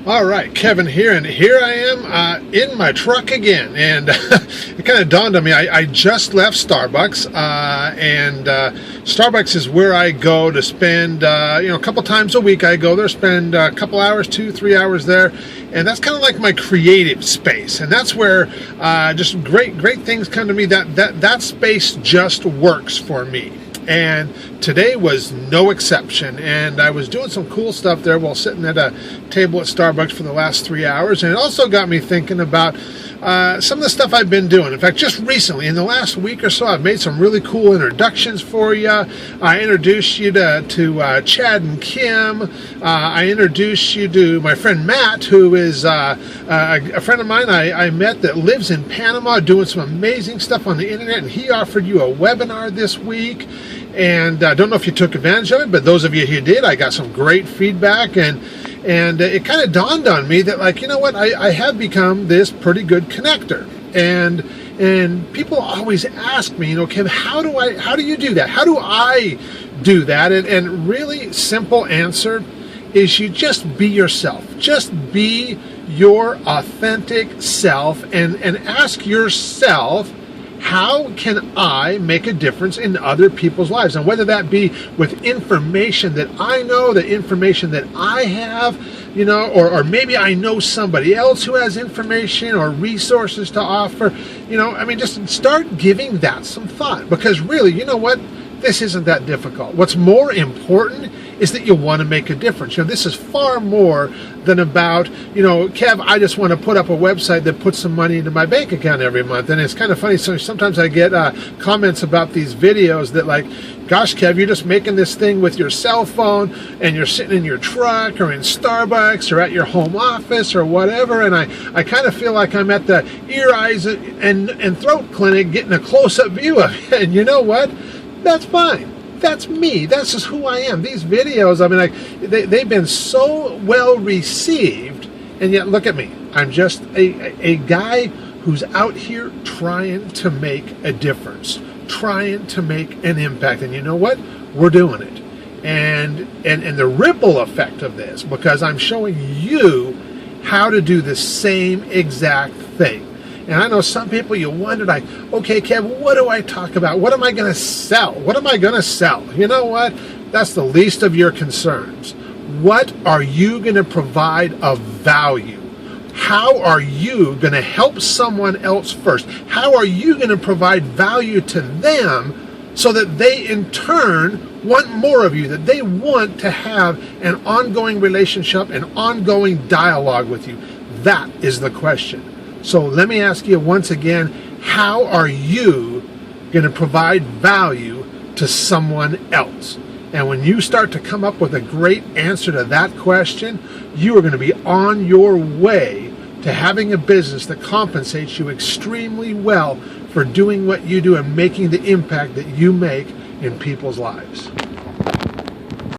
All right, Kevin here, and here I am in my truck again. And it kind of dawned on me, I just left Starbucks, and Starbucks is where I go to spend, a couple times a week I go there, spend a couple hours, 2-3 hours there, and that's kind of like my creative space. And that's where just great things come to me. That space just works for me. And today was no exception, and I was doing some cool stuff there while sitting at a table at Starbucks for the last 3 hours, and it also got me thinking about some of the stuff I've been doing. In fact, just recently, in the last week or so, I've made some really cool introductions for you. I introduced you to Chad and Kim. I introduced you to my friend Matt, who is a friend of mine I met that lives in Panama doing some amazing stuff on the internet, and he offered you a webinar this week. And I don't know if you took advantage of it, but those of you who did, I got some great feedback, and it kind of dawned on me that, like, you know what, I have become this pretty good connector, and people always ask me, Kim, how do you do that? How do I do that? And really simple answer is you just be yourself. Just be your authentic self, and ask yourself, how can I make a difference in other people's lives? And whether that be with information that I know, the information that I have, or maybe I know somebody else who has information or resources to offer, just start giving that some thought. Because really, you know what? This isn't that difficult. What's more important is that you want to make a difference. This is far more than about, Kev, I just want to put up a website that puts some money into my bank account every month. And it's kind of funny. So sometimes I get comments about these videos that, like, gosh, Kev, you're just making this thing with your cell phone, and you're sitting in your truck or in Starbucks or at your home office or whatever. And I kind of feel like I'm at the ear, eyes, and throat clinic getting a close-up view of it. And you know what? That's fine. That's me. That's just who I am. These videos, they've been so well received, and yet look at me. I'm just a guy who's out here trying to make a difference, trying to make an impact. And you know what? We're doing it. And the ripple effect of this, because I'm showing you how to do the same exact thing. And I know some people, you wonder, like, okay, Kev, what do I talk about? What am I going to sell? What am I going to sell? You know what? That's the least of your concerns. What are you going to provide of value? How are you going to help someone else first? How are you going to provide value to them so that they, in turn, want more of you, that they want to have an ongoing relationship, an ongoing dialogue with you? That is the question. So let me ask you once again, how are you going to provide value to someone else? And when you start to come up with a great answer to that question, you are going to be on your way to having a business that compensates you extremely well for doing what you do and making the impact that you make in people's lives.